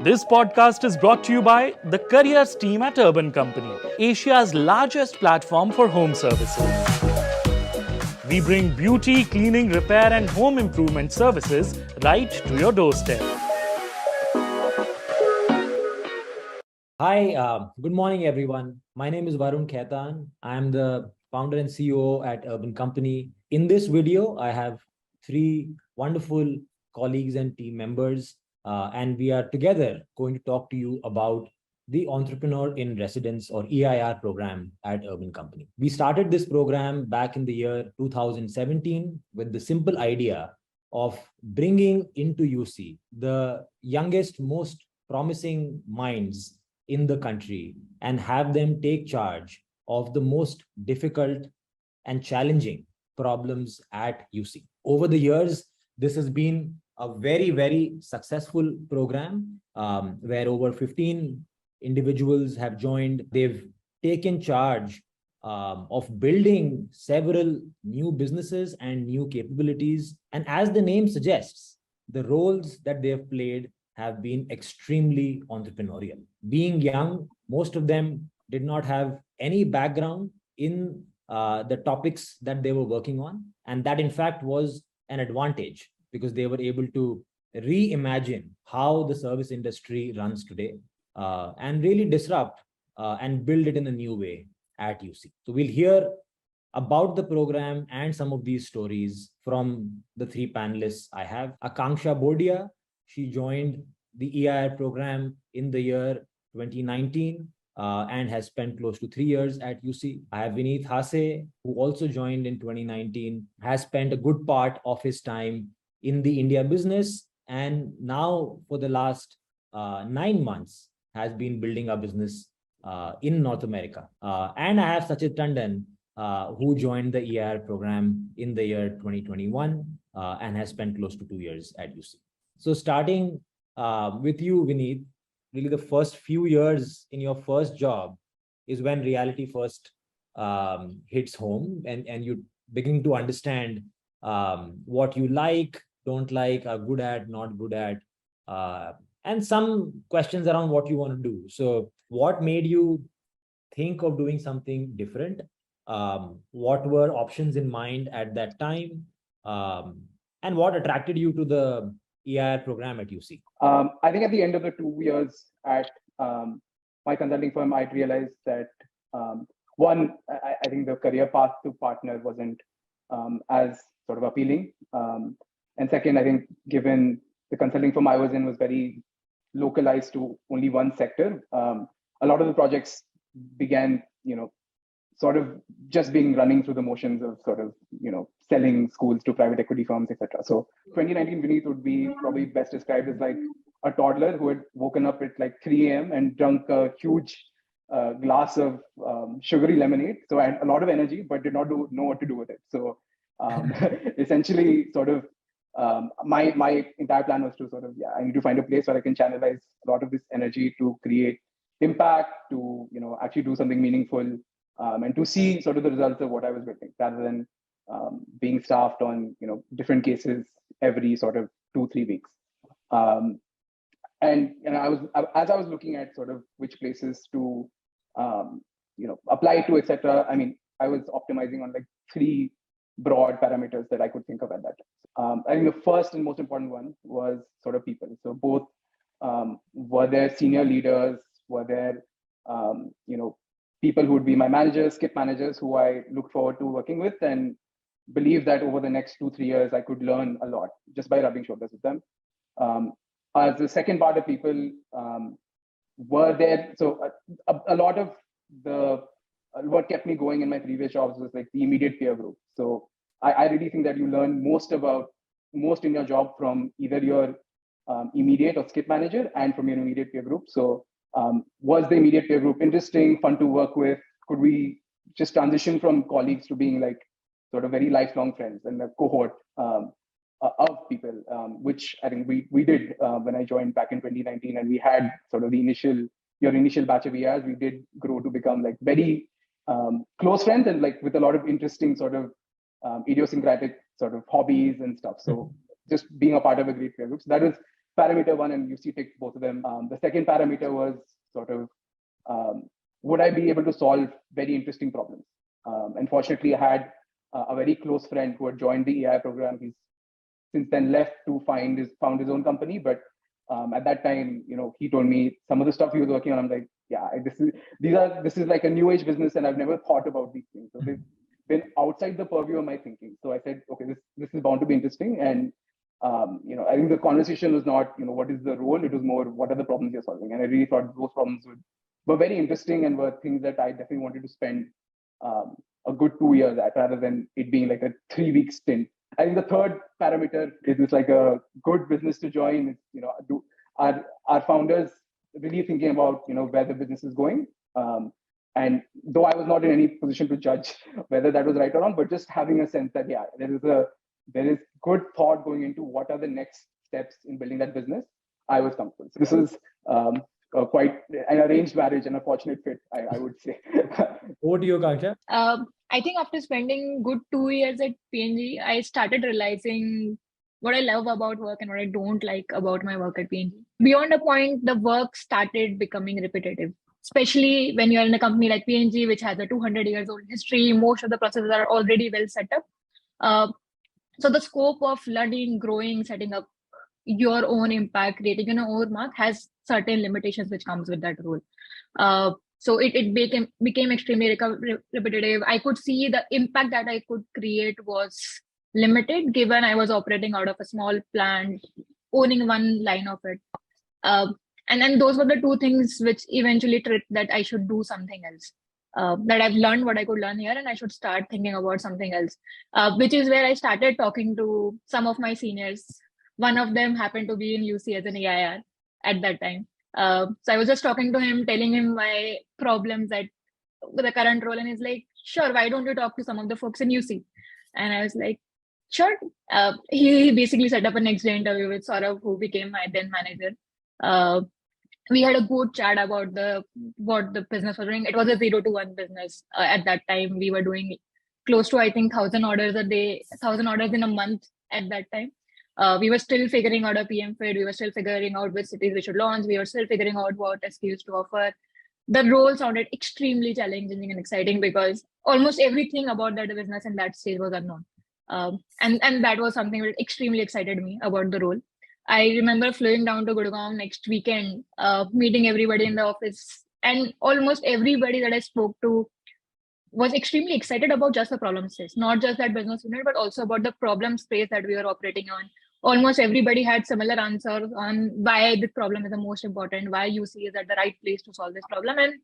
This podcast is brought to you by the Careers team at Urban Company, Asia's largest platform for home services. We bring beauty, cleaning, repair, and home improvement services right to your doorstep. Hi, good morning, everyone. My name is Varun Khaitan. I am the founder and CEO at Urban Company. In this video, I have three wonderful colleagues and team members, and we are together going to talk to you about the Entrepreneur in Residence or EIR program at Urban Company. We started this program back in the year 2017 with the simple idea of bringing into UC the youngest, most promising minds in the country and have them take charge of the most difficult and challenging problems at UC. Over the years, this has been a very, very successful program where over 15 individuals have joined. They've taken charge of building several new businesses and new capabilities. And as the name suggests, the roles that they have played have been extremely entrepreneurial. Being young, most of them did not have any background in the topics that they were working on. And that, in fact, was an advantage because they were able to reimagine how the service industry runs today and really disrupt and build it in a new way at UC. So we'll hear about the program and some of these stories from the three panelists I have. Akanksha Bodia, she joined the EIR program in the year 2019 and has spent close to 3 years at UC. I have Vineet Hase, who also joined in 2019, has spent a good part of his time in the India business, and now for the last 9 months has been building a business in North America. And I have Sachit Tandon, who joined the EIR program in the year 2021 and has spent close to 2 years at UC. So starting with you, Vineet, really the first few years in your first job is when reality first hits home and you begin to understand what you like, don't like, are good at, not good at, and some questions around what you want to do. So what made you think of doing something different? What were options in mind at that time? And what attracted you to the EIR program at UC? I think at the end of the 2 years at my consulting firm, I realized that one, I think the career path to partner wasn't as sort of appealing. And second, I think given the consulting firm I was in was very localized to only one sector, a lot of the projects began, sort of just being running through the motions of sort of, selling schools to private equity firms, etc. So 2019 Vineet would be probably best described as like a toddler who had woken up at like 3 a.m. and drunk a huge glass of sugary lemonade. So I had a lot of energy, but did not know what to do with it. So essentially sort of my entire plan was to sort of, I need to find a place where I can channelize a lot of this energy to create impact, to, actually do something meaningful, and to see sort of the results of what I was building rather than being staffed on, different cases every sort of 2-3 weeks. And as I was looking at sort of which places to, apply to, etc. I mean, I was optimizing on like 3 broad parameters that I could think of at that time. I think the first and most important one was sort of people. So both were there senior leaders, were there, people who would be my managers, skip managers, who I look forward to working with and believe that over the next 2-3 years, I could learn a lot just by rubbing shoulders with them. As the second part of people were there. So a lot of what kept me going in my previous jobs was like the immediate peer group. So I really think that you learn most in your job from either your immediate or skip manager and from your immediate peer group. So was the immediate peer group interesting, fun to work with? Could we just transition from colleagues to being like sort of very lifelong friends and a cohort of people, which I think we did when I joined back in 2019, and we had sort of your initial batch of years. We did grow to become like very close friends and like with a lot of interesting sort of idiosyncratic sort of hobbies and stuff. So just being a part of a great peer group. So that was parameter one, and UC ticked both of them. The second parameter was sort of, would I be able to solve very interesting problems? Unfortunately, I had a very close friend who had joined the AI program. He's since then left to found his own company. But at that time, he told me some of the stuff he was working on. I'm like, yeah, this is like a new age business, and I've never thought about these things. So they've been outside the purview of my thinking. So I said, okay, this is bound to be interesting. And I think the conversation was not, what is the role? It was more, what are the problems you're solving? And I really thought those problems were very interesting and were things that I definitely wanted to spend a good 2 years at, rather than it being like a 3-week stint. I think the third parameter is this like a good business to join. Are founders really thinking about where the business is going? And though I was not in any position to judge whether that was right or wrong, but just having a sense that there is good thought going into what are the next steps in building that business, I was comfortable. So this is quite an arranged marriage and a fortunate fit, I would say. Over to you, Kanksha. I think after spending good 2 years at PNG, I started realizing what I love about work and what I don't like about my work at PNG. Beyond a point, the work started becoming repetitive, especially when you're in a company like PNG, which has a 200 years old history. Most of the processes are already well set up. So the scope of learning, growing, setting up your own impact, creating your own mark has certain limitations which comes with that role. So it became extremely repetitive. I could see the impact that I could create was limited, given I was operating out of a small plant, owning one line of it. And then those were the two things which eventually tripped that I should do something else. That I've learned what I could learn here, and I should start thinking about something else, which is where I started talking to some of my seniors. One of them happened to be in UC as an AIR at that time. So I was just talking to him, telling him my problems at the current role, and he's like, sure, why don't you talk to some of the folks in UC? And I was like, sure. He basically set up a next day interview with Saurabh, who became my then manager. We had a good chat about what the business was doing. It was a 0 to 1 business. At that time, we were doing close to, I think, 1,000 orders a day, 1,000 orders in a month at that time. We were still figuring out a PM fit. We were still figuring out which cities we should launch. We were still figuring out what SKUs to offer. The role sounded extremely challenging and exciting because almost everything about that business in that stage was unknown. And that was something that extremely excited me about the role. I remember flying down to Gurgaon next weekend, meeting everybody in the office, and almost everybody that I spoke to was extremely excited about just the problem space, not just that business unit, but also about the problem space that we were operating on. Almost everybody had similar answers on why this problem is the most important, why UC is at the right place to solve this problem. And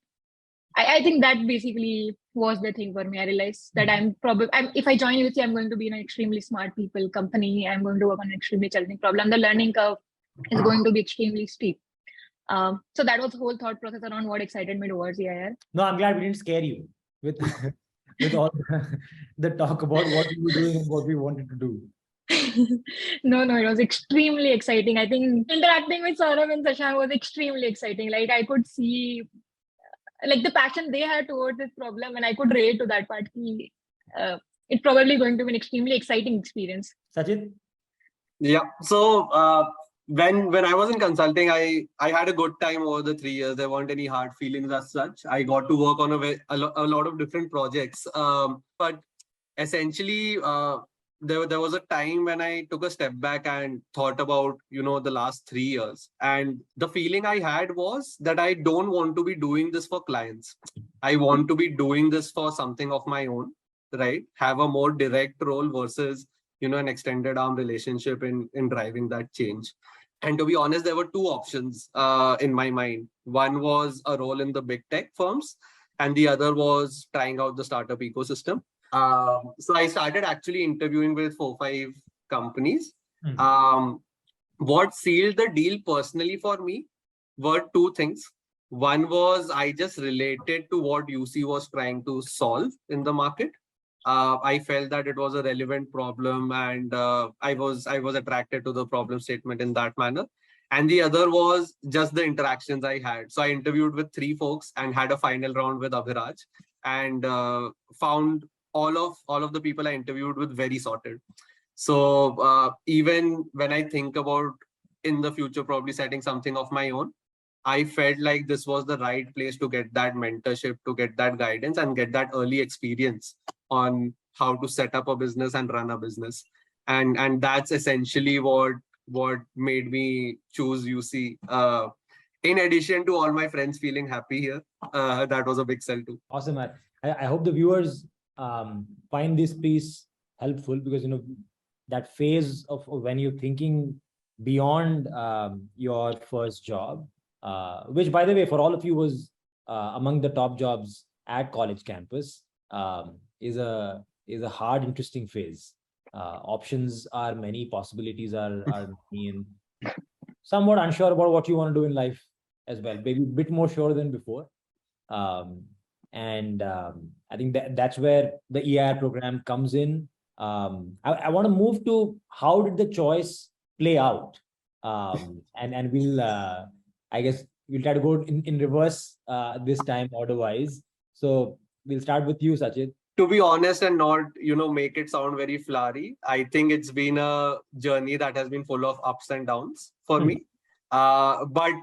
I think that basically was the thing for me. I realized that if I join UC, I'm going to be in an extremely smart people company. I'm going to work on an extremely challenging problem. The learning curve is going to be extremely steep. So that was the whole thought process around what excited me towards EIR. No, I'm glad we didn't scare you with all the talk about what we were doing and what we wanted to do. No, it was extremely exciting. I think interacting with Saurabh and Sashank was extremely exciting. Like I could see like the passion they had towards this problem, and I could relate to that part. It's probably going to be an extremely exciting experience. Sachin? Yeah. So when I was in consulting, I had a good time over the 3 years. There weren't any hard feelings as such. I got to work on a lot of different projects. But essentially, there was a time when I took a step back and thought about, the last 3 years. And the feeling I had was that I don't want to be doing this for clients. I want to be doing this for something of my own, right? Have a more direct role versus, an extended arm relationship in driving that change. And to be honest, there were two options in my mind. One was a role in the big tech firms, and the other was trying out the startup ecosystem. So I started actually interviewing with 4-5 companies. What sealed the deal personally for me were two things. One was I just related to what UC was trying to solve in the market. I felt that it was a relevant problem, and I was attracted to the problem statement in that manner. And the other was just the interactions I had. So I interviewed with 3 folks and had a final round with Abhiraj, and found all of the people I interviewed with very sorted. So even when I think about in the future probably setting something of my own, I felt like this was the right place to get that mentorship, to get that guidance, and get that early experience on how to set up a business and run a business. And that's essentially what made me choose UC. In addition to all my friends feeling happy here, that was a big sell too. Awesome. I hope the viewers find this piece helpful, because that phase of when you're thinking beyond your first job, which, by the way, for all of you was among the top jobs at college campus, is a hard, interesting phase. Options are many, possibilities are many, and somewhat unsure about what you want to do in life as well. Maybe a bit more sure than before. I think that's where the EIR program comes in. I want to move to how did the choice play out, and we'll I guess we'll try to go in reverse this time, order wise. So we'll start with you, Sachit. To be honest and not make it sound very flowery, I think it's been a journey that has been full of ups and downs for me. But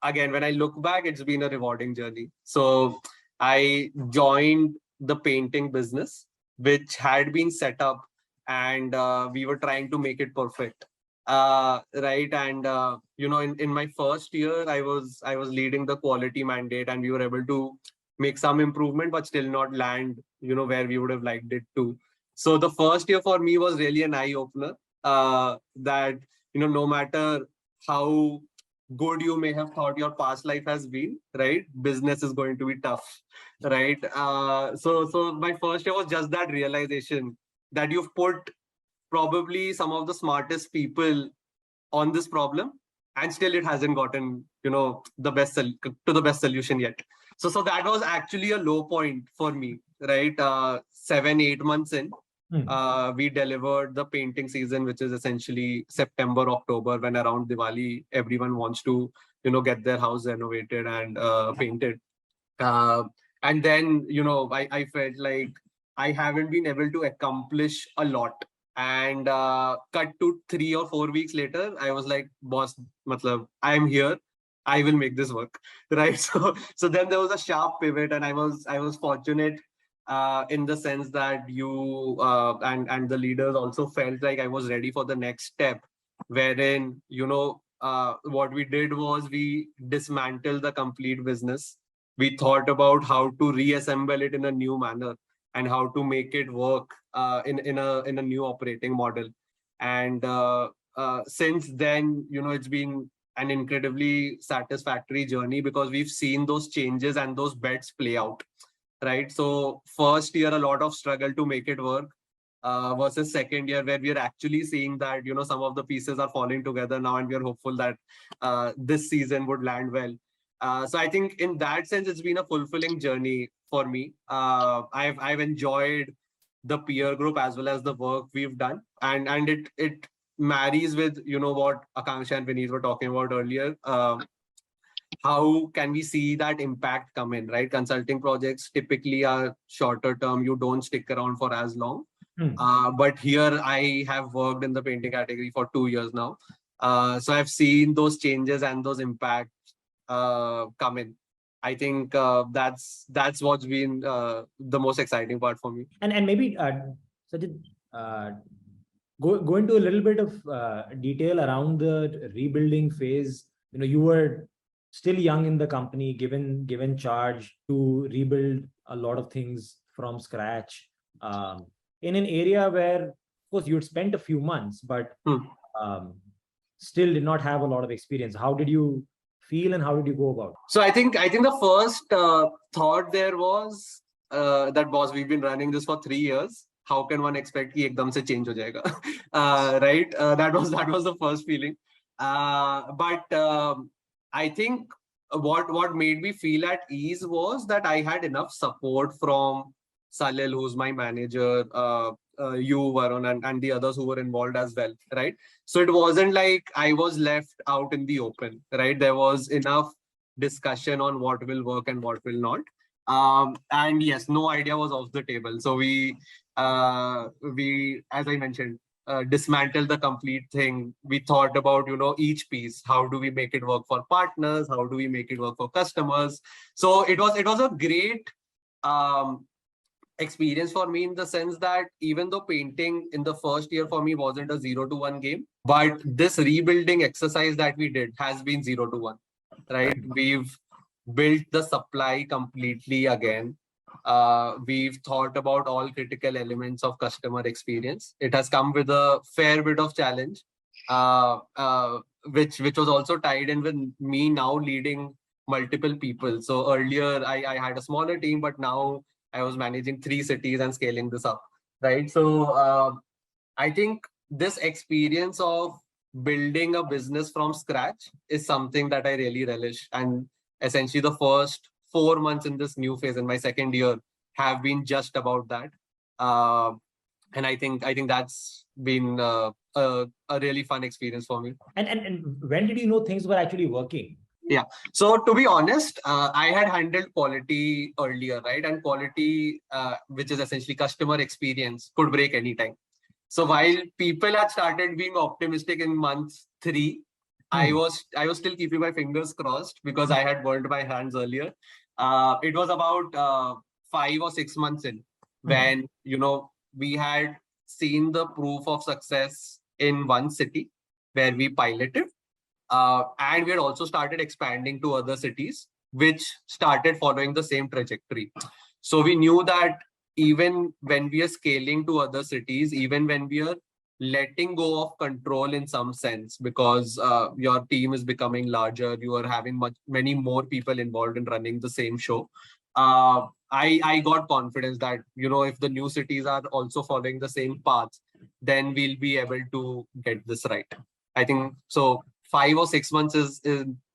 again, when I look back, it's been a rewarding journey. So I joined the painting business, which had been set up, and we were trying to make it perfect. Right. And in my first year, I was leading the quality mandate, and we were able to make some improvement, but still not land where we would have liked it to. So the first year for me was really an eye opener, that no matter how good you may have thought your past life has been, right, business is going to be tough, right? So my first year was just that realization that you've put probably some of the smartest people on this problem, and still it hasn't gotten the best to the best solution yet. So that was actually a low point for me, right? 7-8 months in, we delivered the painting season, which is essentially September, October, when around Diwali everyone wants to get their house renovated and painted. And then I felt like I haven't been able to accomplish a lot. And cut to 3 or 4 weeks later, I was like, boss, matlab, I am here, I will make this work, right? So then there was a sharp pivot, and I was fortunate in the sense that you and the leaders also felt like I was ready for the next step, wherein what we did was we dismantled the complete business. We thought about how to reassemble it in a new manner and how to make it work in a new operating model. And since then, it's been an incredibly satisfactory journey, because we've seen those changes and those bets play out, right? So first year, a lot of struggle to make it work, versus second year, where we are actually seeing that some of the pieces are falling together now, and we are hopeful that this season would land well. So I think in that sense, it's been a fulfilling journey for me. I've enjoyed the peer group as well as the work we've done, and it marries with what Akanksha and Vineet were talking about earlier. How can we see that impact come in, right? Consulting projects typically are shorter term. You don't stick around for as long. But here I have worked in the painting category for 2 years now. So I've seen those changes and those impacts come in. I think that's what's been the most exciting part for me. And maybe Sajid, go into a little bit of detail around the rebuilding phase. You were still young in the company, given charge to rebuild a lot of things from scratch, in an area where, of course, you'd spent a few months, but still did not have a lot of experience. How did you feel, and how did you go about it? So I think the first thought there was that, boss, we've been running this for 3 years. How can one expect कि एकदम से change हो जाएगा? Right? That was the first feeling. But I think what made me feel at ease was that I had enough support from Salil, who's my manager, you, Varun, and the others who were involved as well, right? So it wasn't like I was left out in the open, right? There was enough discussion on what will work and what will not. And yes, no idea was off the table. So we, as I mentioned, dismantle the complete thing. We thought about, each piece. How do we make it work for partners? How do we make it work for customers? So it was a great um, experience for me, in the sense that even though painting in the first year for me wasn't a 0 to 1 game, but this rebuilding exercise that we did has been 0 to 1, right? We've built the supply completely again. We've thought about all critical elements of customer experience. It has come with a fair bit of challenge, uh, uh, which was also tied in with me now leading multiple people. So earlier I had a smaller team, but now I was managing 3 cities and scaling this up, right? So I think this experience of building a business from scratch is something that I really relish. And essentially, the first 4 months in this new phase, in my second year, have been just about that. Uh, and I think that's been a really fun experience for me. And when did you know things were actually working? Yeah. So to be honest, I had handled quality earlier, right? And quality, which is essentially customer experience, could break anytime. So while people had started being optimistic in month 3, I was still keeping my fingers crossed because I had burned my hands earlier. It was about 5 or 6 months in when we had seen the proof of success in one city where we piloted, and we had also started expanding to other cities, which started following the same trajectory. So we knew that even when we are scaling to other cities, even when we are letting go of control in some sense, because your team is becoming larger, you are having many more people involved in running the same show. I got confidence that if the new cities are also following the same path, then we'll be able to get this right. I think so. 5 or 6 months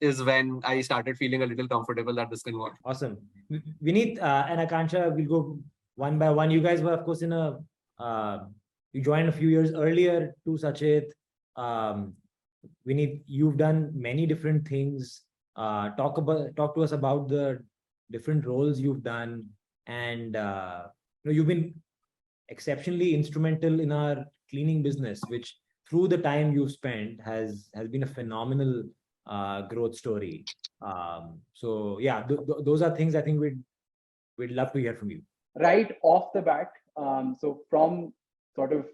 is when I started feeling a little comfortable that this can work. Awesome. Vineet and Akansha, we'll go one by one. You guys were, of course, you joined a few years earlier to Sachit. Vineet, you've done many different things. Talk to us about the different roles you've done, and you've been exceptionally instrumental in our cleaning business, which through the time you've spent has been a phenomenal growth story. So yeah, those are things I think we'd love to hear from you. Right off the bat, so from sort of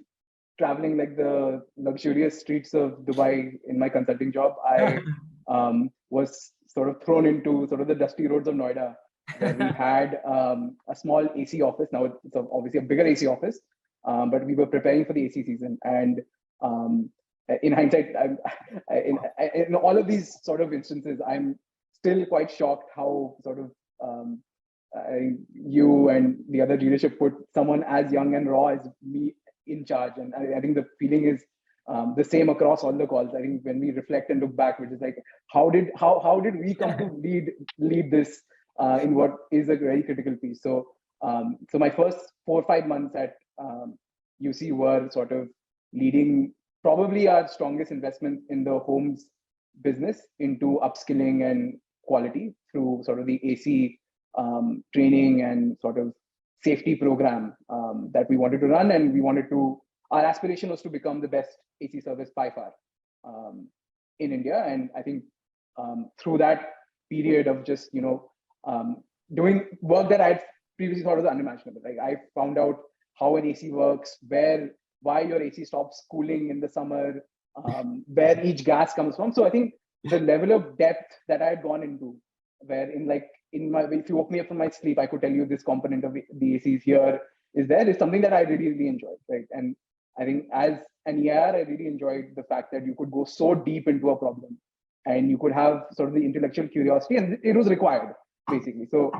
traveling like the luxurious streets of Dubai in my consulting job, I was sort of thrown into sort of the dusty roads of Noida, where we had a small AC office. Now it's obviously a bigger AC office, but we were preparing for the AC season. And in hindsight, in all of these sort of instances, I'm still quite shocked how sort of you and the other leadership put someone as young and raw as me in charge. And I think the feeling is the same across all the calls. I think when we reflect and look back, which is like, how did we come to lead this in what is a very critical piece? So so my first 4 or 5 months at UC were sort of leading probably our strongest investment in the homes business into upskilling and quality through sort of the AC training and sort of safety program that we wanted to run. And our aspiration was to become the best AC service by far in India. And I think through that period of just, doing work that I'd previously thought was unimaginable, like I found out how an AC works, why your AC stops cooling in the summer, where each gas comes from. So I think the level of depth that I had gone into, where if you woke me up from my sleep, I could tell you this component of the AC is something that I really, really enjoyed, right? And I think as an EIR, I really enjoyed the fact that you could go so deep into a problem and you could have sort of the intellectual curiosity, and it was required, basically. So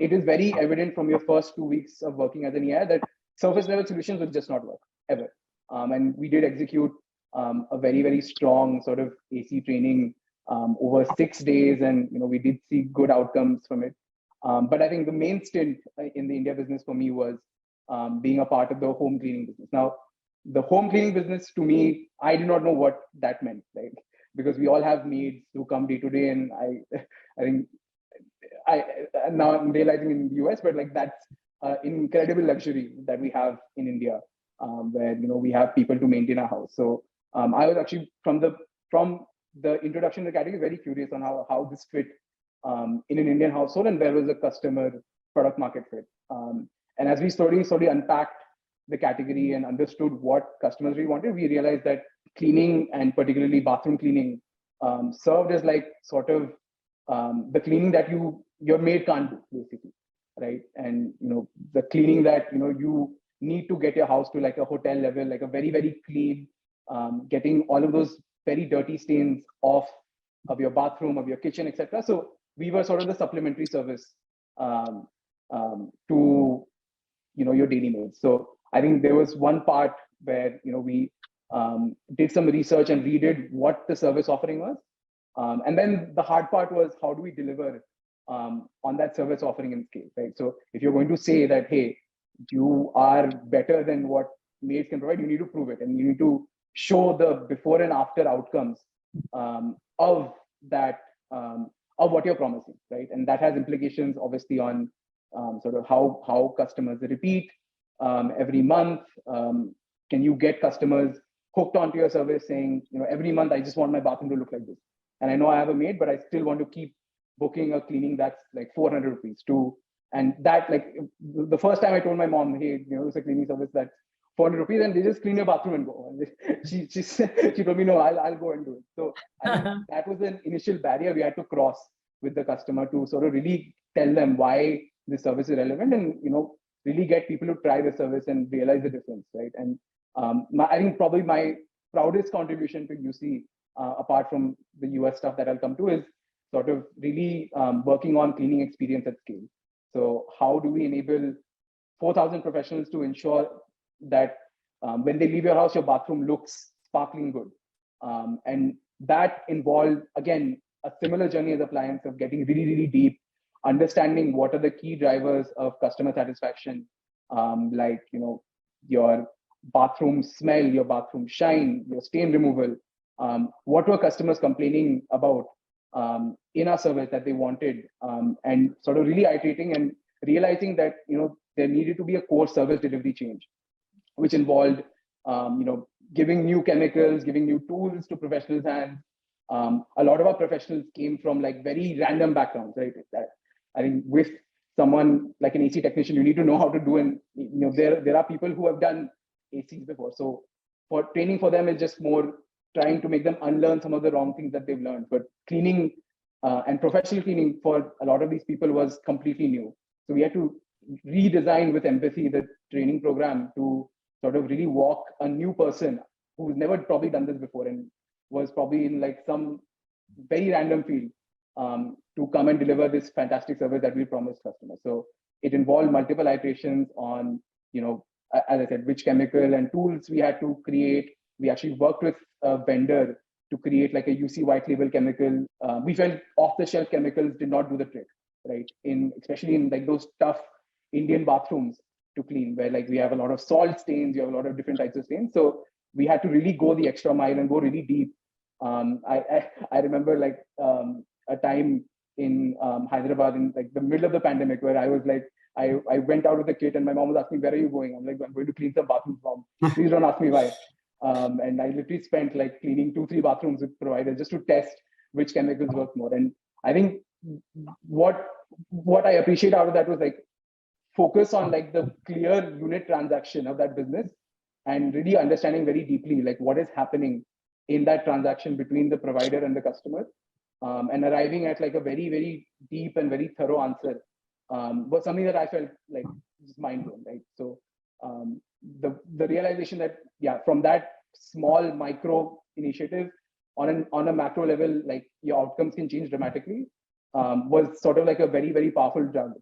it is very evident from your first 2 weeks of working as an EIR that surface level solutions will just not work ever. And we did execute a very, very strong sort of AC training over 6 days, and we did see good outcomes from it. But I think the main stint in the India business for me was being a part of the home cleaning business. Now, the home cleaning business, to me, I did not know what that meant, like, because we all have maids who come day to day, and I think now I'm realizing in the US, but like that's incredible luxury that we have in India. where we have people to maintain our house. So I was actually from the introduction to the category very curious on how this fit in an Indian household, and where was the customer product market fit. And as we slowly unpacked the category and understood what customers really wanted, we realized that cleaning, and particularly bathroom cleaning, served as like sort of the cleaning that your maid can't do, basically, right? And the cleaning that you need to get your house to like a hotel level, like a very, very clean, getting all of those very dirty stains off of your bathroom, of your kitchen, etc. So we were sort of the supplementary service to your daily needs. So I think there was one part where we did some research and redid what the service offering was, and then the hard part was how do we deliver on that service offering in scale, right? So if you're going to say that, hey, you are better than what maids can provide, you need to prove it, and you need to show the before and after outcomes of that, of what you're promising, right? And that has implications obviously on sort of how customers repeat every month. Can you get customers hooked onto your service saying, every month I just want my bathroom to look like this, and I know I have a maid, but I still want to keep booking a cleaning that's like 400 rupees too. And that, like, the first time I told my mom, hey, it's a cleaning service that's 400 rupees, and they just clean your bathroom and go. And she told me, no, I'll go and do it. So I think that was an initial barrier we had to cross with the customer to sort of really tell them why this service is relevant, and really get people to try the service and realize the difference, right? And I think probably my proudest contribution to UC, apart from the US stuff that I'll come to, is sort of really working on cleaning experience at scale. So how do we enable 4,000 professionals to ensure that when they leave your house, your bathroom looks sparkling good? And that involved, again, a similar journey as appliance of getting really, really deep, understanding what are the key drivers of customer satisfaction, like, your bathroom smell, your bathroom shine, your stain removal. What were customers complaining about in our service that they wanted, and sort of really iterating and realizing that there needed to be a core service delivery change, which involved giving new chemicals, giving new tools to professionals' hands. A lot of our professionals came from like very random backgrounds, right? That I think with someone like an AC technician, you need to know how to do, and there are people who have done ACs before. So for training for them is just more trying to make them unlearn some of the wrong things that they've learned. But cleaning and professional cleaning for a lot of these people was completely new. So we had to redesign with empathy the training program to sort of really walk a new person who's never probably done this before and was probably in like some very random field to come and deliver this fantastic service that we promised customers. So it involved multiple iterations on, as I said, which chemical and tools we had to create. We actually worked with a vendor to create like a UC white label chemical. We felt off-the-shelf chemicals did not do the trick, right? Especially in like those tough Indian bathrooms to clean, where like we have a lot of salt stains, you have a lot of different types of stains. So we had to really go the extra mile and go really deep. I remember like a time in Hyderabad in like the middle of the pandemic where I was like, I went out with the kit and my mom was asking, where are you going? I'm like, I'm going to clean some bathrooms, mom. Please don't ask me why. And I literally spent like cleaning 2-3 bathrooms with providers just to test which chemicals work more. And I think what I appreciate out of that was like focus on like the clear unit transaction of that business and really understanding very deeply like what is happening in that transaction between the provider and the customer, and arriving at like a very, very deep and very thorough answer was something that I felt like just mind blown, right? So the realization that from that small micro initiative on a macro level, like your outcomes can change dramatically, was sort of like a very, very powerful drug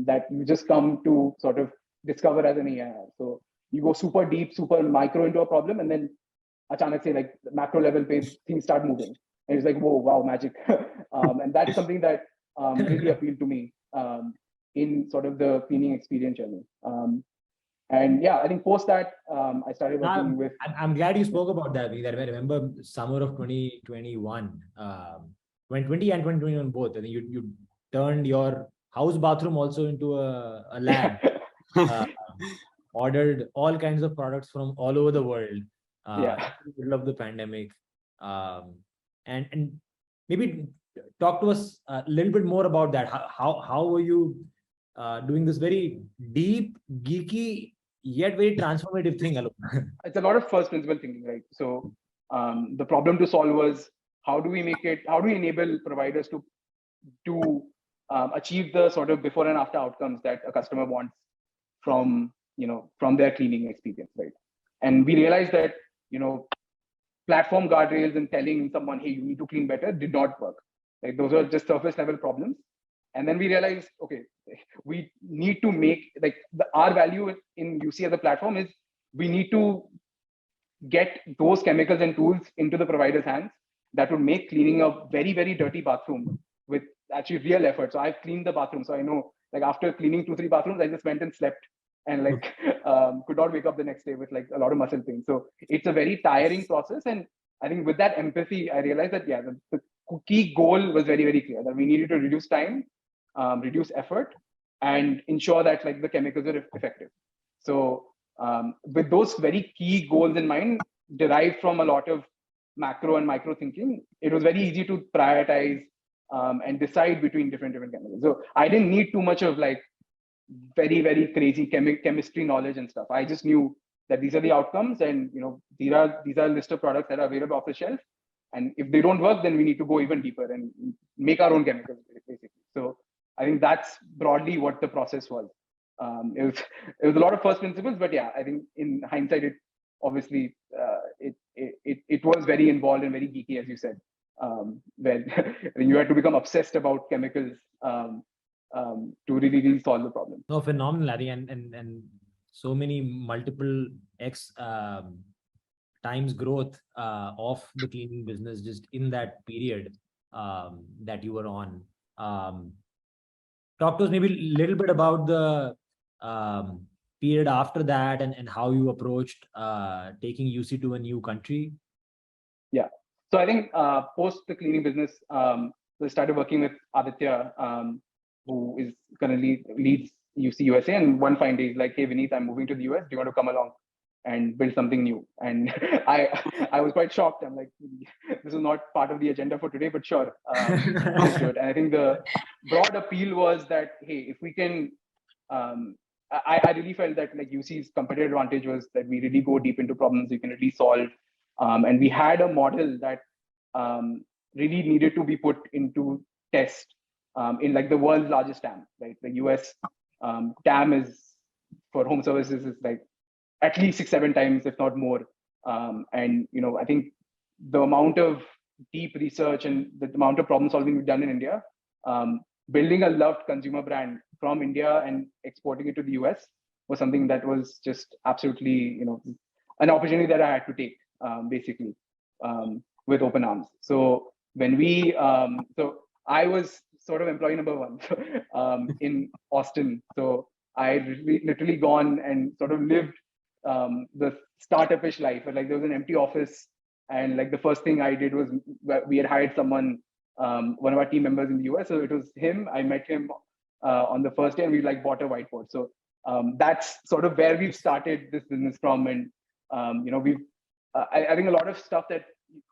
that you just come to sort of discover as an AI. So you go super deep, super micro into a problem, and then achanak say like the macro level page things start moving, and it's like, whoa, wow, magic. And that's something that really appealed to me in sort of the cleaning experience journey. And I think post that, I started working with. I'm glad you spoke about that, because I remember summer of 2021, 2020 and 2021 both. I think you turned your house bathroom also into a lab. ordered all kinds of products from all over the world Yeah. in the middle of the pandemic. And maybe talk to us a little bit more about that. How were you doing this very deep, geeky, yet very transformative thing alone? It's a lot of first principle thinking, right? So the problem to solve was how do we enable providers to achieve the sort of before and after outcomes that a customer wants from from their cleaning experience, right? And we realized that platform guardrails and telling someone, hey, you need to clean better, did not work. Like those are just surface level problems. And then we realized, okay, we need to make our value in UC as a platform is we need to get those chemicals and tools into the provider's hands that would make cleaning a very, very dirty bathroom with actually real effort. So I've cleaned the bathroom. So I know, like after cleaning 2-3 bathrooms, I just went and slept and could not wake up the next day with like a lot of muscle pain. So it's a very tiring process. And I think with that empathy, I realized that, yeah, the key goal was very, very clear that we needed to reduce time, reduce effort, and ensure that like the chemicals are effective. So with those very key goals in mind, derived from a lot of macro and micro thinking, it was very easy to prioritize and decide between different chemicals. So I didn't need too much of like very, very crazy chemistry knowledge and stuff. I just knew that these are the outcomes, and these are a list of products that are available off the shelf. And if they don't work, then we need to go even deeper and make our own chemicals, basically. So I think that's broadly what the process was. It was a lot of first principles, but yeah, I think in hindsight, it obviously it was very involved and very geeky, as you said, when you had to become obsessed about chemicals to really solve the problem. No, phenomenal, Larry, and so many multiple X times growth of the cleaning business just in that period that you were on. Talk to us maybe a little bit about the period after that and how you approached taking UC to a new country. Yeah. So I think post the cleaning business, we started working with Aditya, who is currently leads UC USA. And one fine day, he's like, hey, Vineet, I'm moving to the US. Do you want to come along and build something new? And I was quite shocked. I'm like, this is not part of the agenda for today, but sure, let's do it. And I think the broad appeal was that, hey, if we can, I really felt that like UC's competitive advantage was that we really go deep into problems we can really solve. And we had a model that really needed to be put into test in like the world's largest TAM, right? The US TAM is for home services is like at least 6-7 times, if not more. And I think the amount of deep research and the amount of problem solving we've done in India, building a loved consumer brand from India and exporting it to the US was something that was just absolutely, an opportunity that I had to take, basically, with open arms. So when so I was sort of employee number one in Austin. So I literally gone and sort of lived the startup-ish life. Like there was an empty office, and like the first thing I did was we had hired someone, one of our team members in the US. So it was him. I met him on the first day, and we like bought a whiteboard. So that's sort of where we've started this business from. And we've I think a lot of stuff that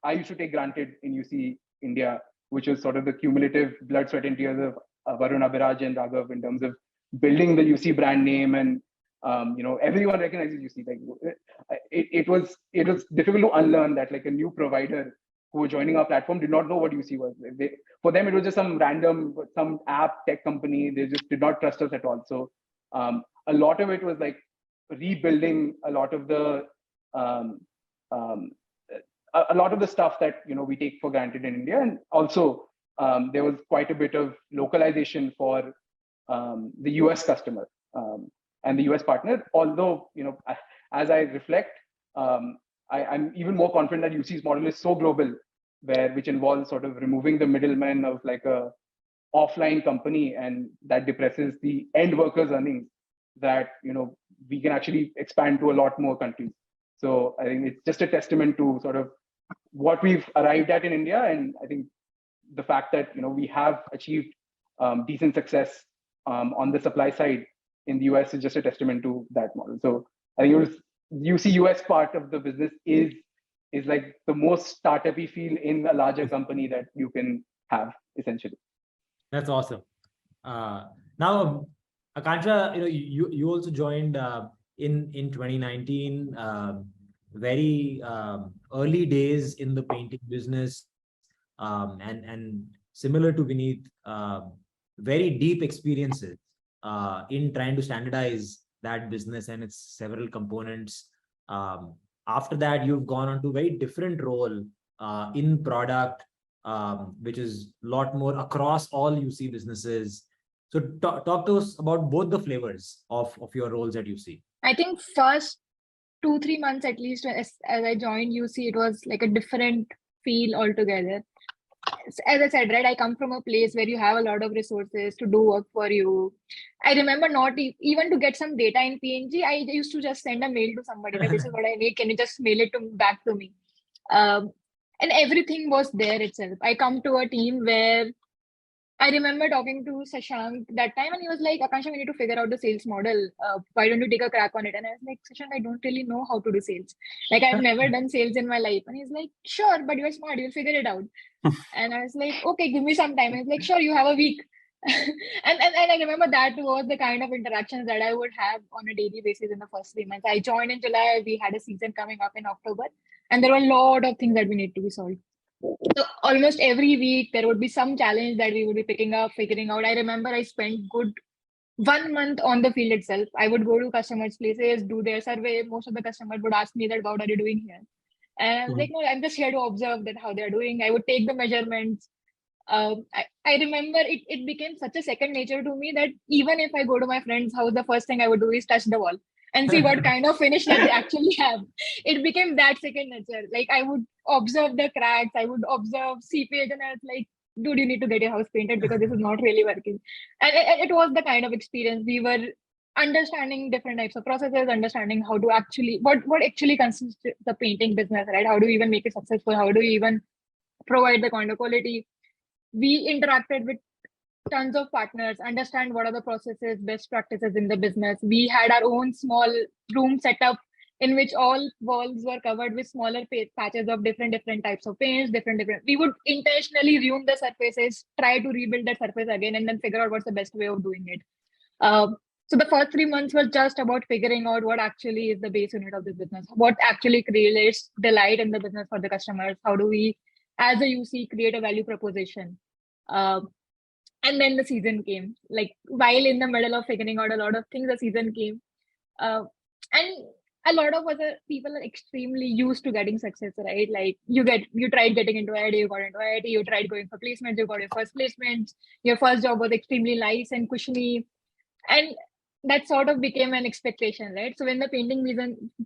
I used to take granted in UC India, which was sort of the cumulative blood, sweat, and tears of Varun, Abhiraj, and Raghav in terms of building the UC brand name, and everyone recognizes UC. Like it was difficult to unlearn that. Like a new provider who were joining our platform did not know what UC was. For them, it was just some random app tech company. They just did not trust us at all. So a lot of it was like rebuilding a lot of the stuff that we take for granted in India. And also there was quite a bit of localization for the US customer and the US partner. Although as I reflect, I'm even more confident that UC's model is so global, which involves sort of removing the middleman of like a offline company, and that depresses the end workers' earnings, that we can actually expand to a lot more countries. So I think it's just a testament to sort of what we've arrived at in India. And I think the fact that we have achieved decent success on the supply side in the US is just a testament to that model. So I think it was UC US part of the business is like the most startup-y feel in a larger company that you can have, essentially. That's awesome. Now, Akansha, you also joined in 2019, very early days in the painting business, and similar to Vineet, very deep experiences in trying to standardize that business and its several components. After that, you've gone on to a very different role in product, which is a lot more across all UC businesses. So talk to us about both the flavors of your roles at UC. I think first 2-3 months at least as I joined UC, it was like a different feel altogether. As I said, right, I come from a place where you have a lot of resources to do work for you. I remember not even to get some data in PNG, I used to just send a mail to somebody that this is what I need. Can you just mail it back to me? And everything was there itself. I come to a team where I remember talking to Sashank that time, and he was like, Akansha, we need to figure out the sales model. Why don't you take a crack on it? And I was like, Sashank, I don't really know how to do sales. Like, I've never done sales in my life. And he's like, sure, but you're smart. You'll figure it out. And I was like, okay, give me some time. And he's like, sure, you have a week. and I remember that was the kind of interactions that I would have on a daily basis in the first 3 months. I joined in July. We had a season coming up in October. And there were a lot of things that we need to be solved. So almost every week there would be some challenge that we would be picking up, figuring out. I remember I spent good 1 month on the field itself. I would go to customers' places, do their survey. Most of the customers would ask me that, what are you doing here? And I was like, no, I'm just here to observe that how they're doing. I would take the measurements. I remember it became such a second nature to me that even if I go to my friend's house, the first thing I would do is touch the wall and see what kind of finish that they actually have. It became that second nature. Like, I would observe the cracks, I would observe seepage, and I was like, dude, you need to get your house painted because this is not really working. And it was the kind of experience. We were understanding different types of processes, understanding how to actually, what actually consists the painting business, right? How do we even make it successful? How do we even provide the kind of quality? We interacted with tons of partners, understand what are the processes, best practices in the business. We had our own small room set up in which all walls were covered with smaller patches of different types of paints, different. We would intentionally ruin the surfaces, try to rebuild that surface again, and then figure out what's the best way of doing it. So the first 3 months was just about figuring out what actually is the base unit of this business, what actually creates delight in the business for the customers. How do we, as a UC, create a value proposition? And then the season came. Like, while in the middle of figuring out a lot of things, the season came. And a lot of other people are extremely used to getting success, right? Like, you tried getting into IIT, you got into IIT, you tried going for placements, you got your first placement, your first job was extremely nice and cushiony. And that sort of became an expectation, right? So when the painting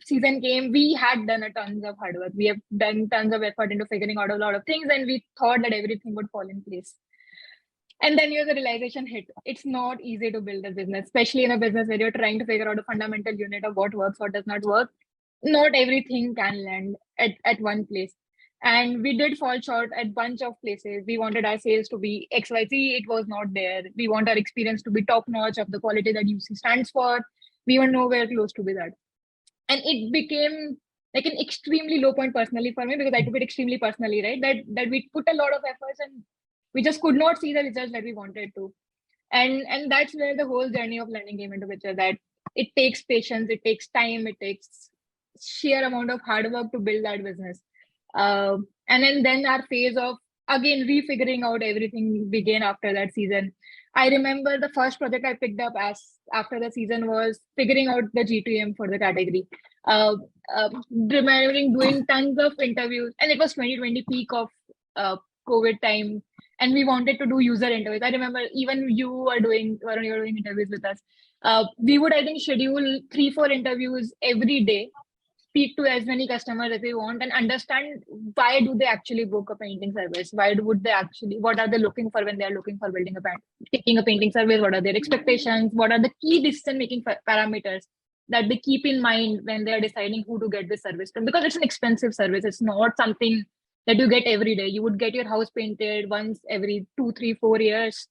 season came, we had done a tons of hard work. We have done tons of effort into figuring out a lot of things, and we thought that everything would fall in place. And then the realization hit. It's not easy to build a business, especially in a business where you're trying to figure out a fundamental unit of what works, what does not work. Not everything can land at one place. And we did fall short at a bunch of places. We wanted our sales to be XYZ. It was not there. We want our experience to be top notch of the quality that UC stands for. We were nowhere close to be that. And it became like an extremely low point personally for me, because I took it extremely personally, right? That we put a lot of efforts and we just could not see the results that we wanted to. And that's where the whole journey of learning came into picture, that it takes patience, it takes time, it takes sheer amount of hard work to build that business. And then our phase of, again, refiguring out everything began after that season. I remember the first project I picked up after the season was figuring out the G2M for the category. Remembering doing tons of interviews, and it was 2020 peak of COVID time, and we wanted to do user interviews. I remember even you were doing interviews with us. We would, I think, schedule 3-4 interviews every day, speak to as many customers as we want, and understand why do they actually book a painting service? What are they looking for when they're looking for taking a painting service? What are their expectations? What are the key decision-making parameters that they keep in mind when they're deciding who to get this service from? Because it's an expensive service. It's not something that you get every day. You would get your house painted once every 2, 3, 4 years.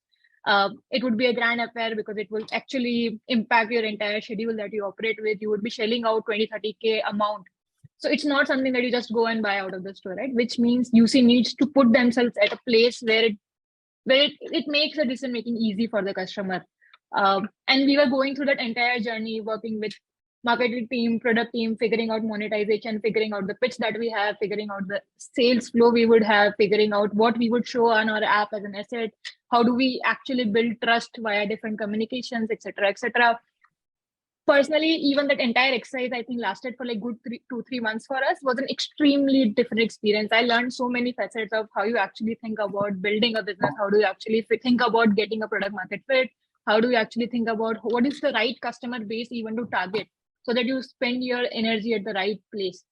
It would be a grand affair because it will actually impact your entire schedule that you operate with. You would be shelling out 20-30K amount. So it's not something that you just go and buy out of the store, right? Which means UC needs to put themselves at a place where it makes the decision making easy for the customer. And we were going through that entire journey, working with marketing team, product team, figuring out monetization, figuring out the pitch that we have, figuring out the sales flow we would have, figuring out what we would show on our app as an asset. How do we actually build trust via different communications, etc., etc. Personally, even that entire exercise, I think, lasted for like good 2-3 months for us. Was an extremely different experience. I learned so many facets of how you actually think about building a business. How do you actually think about getting a product market fit? How do you actually think about what is the right customer base even to target so that you spend your energy at the right place?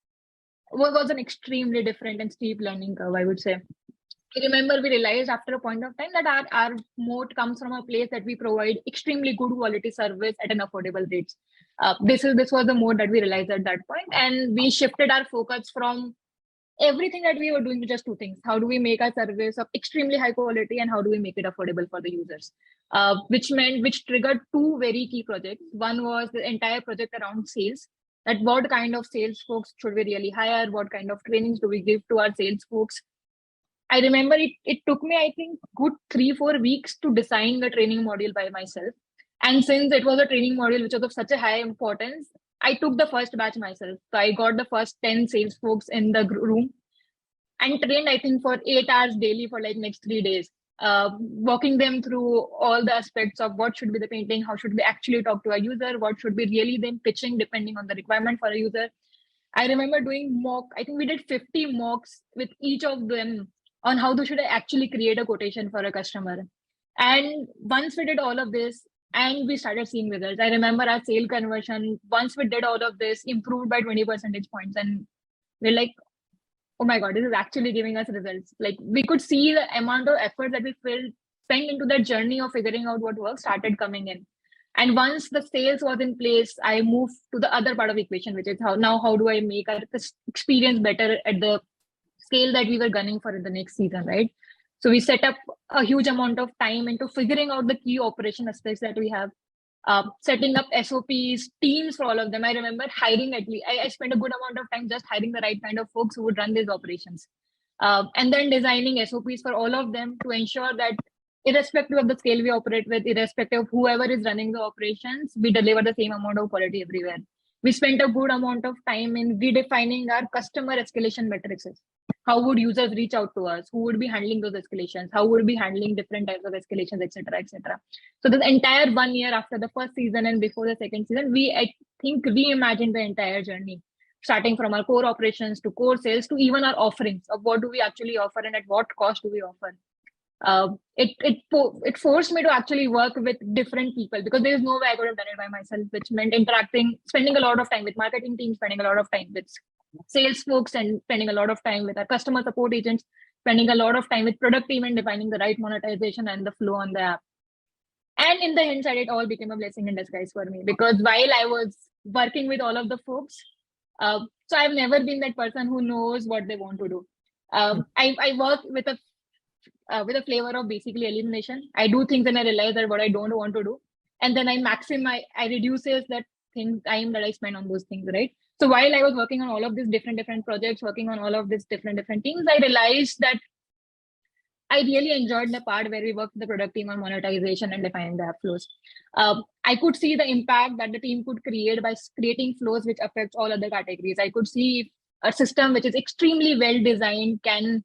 It was an extremely different and steep learning curve, I would say. I remember we realized after a point of time that our moat comes from a place that we provide extremely good quality service at an affordable rates. This was the moat that we realized at that point, and we shifted our focus from everything that we were doing to just two things: how do we make our service of extremely high quality, and how do we make it affordable for the users? Which triggered two very key projects. One was the entire project around sales. That what kind of sales folks should we really hire? What kind of trainings do we give to our sales folks? I remember it took me, I think, good 3-4 weeks to design the training module by myself. And since it was a training module which was of such a high importance, I took the first batch myself. So I got the first 10 sales folks in the room and trained, I think, for 8 hours daily for like next 3 days, walking them through all the aspects of what should be the painting, how should we actually talk to a user, what should be really them pitching depending on the requirement for a user. I remember doing I think we did 50 mocks with each of them on how should I actually create a quotation for a customer. And once we did all of this and we started seeing results, I remember our sale conversion, once we did all of this, improved by 20 percentage points. And we're like, oh my God, this is actually giving us results. Like we could see the amount of effort that we spent into that journey of figuring out what works started coming in. And once the sales was in place, I moved to the other part of the equation, which is how do I make our experience better at the scale that we were gunning for in the next season, right? So we set up a huge amount of time into figuring out the key operation aspects that we have, setting up SOPs, teams for all of them. I remember hiring I spent a good amount of time just hiring the right kind of folks who would run these operations. And then designing SOPs for all of them to ensure that irrespective of the scale we operate with, irrespective of whoever is running the operations, we deliver the same amount of quality everywhere. We spent a good amount of time in redefining our customer escalation matrices. How would users reach out to us? Who would be handling those escalations? How would we be handling different types of escalations, etc., etc. So the entire 1 year after the first season and before the second season, I think reimagined the entire journey, starting from our core operations to core sales to even our offerings of what do we actually offer and at what cost do we offer. It forced me to actually work with different people because there is no way I could have done it by myself, which meant spending a lot of time with marketing teams, spending a lot of time with sales folks, and spending a lot of time with our customer support agents, spending a lot of time with product team and defining the right monetization and the flow on the app. And in the hindsight, it all became a blessing in disguise for me because while I was working with all of the folks, so I've never been that person who knows what they want to do. I work with a flavor of basically elimination. I do things and I realize that what I don't want to do, and then I reduces that time that I spend on those things, right? So while I was working on all of these different projects, working on all of these different teams, I realized that I really enjoyed the part where we worked with the product team on monetization and defining the app flows. I could see the impact that the team could create by creating flows which affects all other categories. I could see a system which is extremely well designed can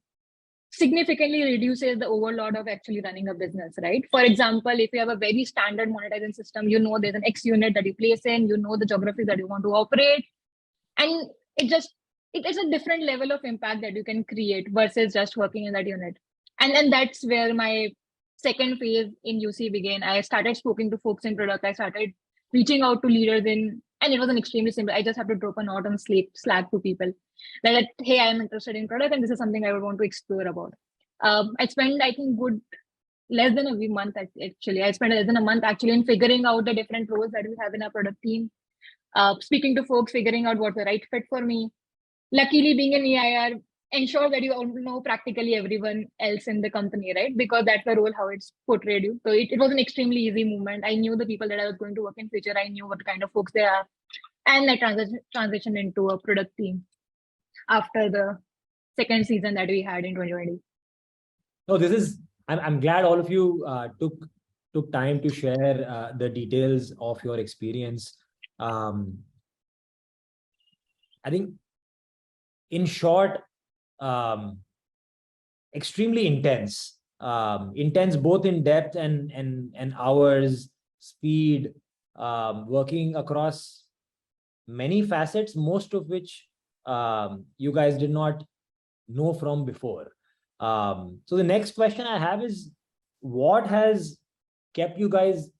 significantly reduces the overload of actually running a business, right? For example, if you have a very standard monetization system, there's an X unit that you place in, the geography that you want to operate, and it is a different level of impact that you can create versus just working in that unit. And then that's where my second phase in UC began. I started speaking to folks in product. I started reaching out to leaders and it was an extremely simple. I just have to drop a note on Slack to people that, hey, I'm interested in product and this is something I would want to explore about. I spent, I think, less than a month actually. I spent less than a month actually in figuring out the different roles that we have in our product team, speaking to folks, figuring out what's the right fit for me. Luckily, being in EIR, ensure that you all know practically everyone else in the company, right? Because that's the role how it's portrayed you. So it was an extremely easy movement. I knew the people that I was going to work in future. I knew what kind of folks they are, and I transitioned into a product team after the second season that we had in 2020. No, this is. I'm glad all of you took time to share the details of your experience. I think, in short, extremely intense. Intense both in depth and hours, speed, working across many facets, most of which you guys did not know from before. So the next question I have is, what has kept you guys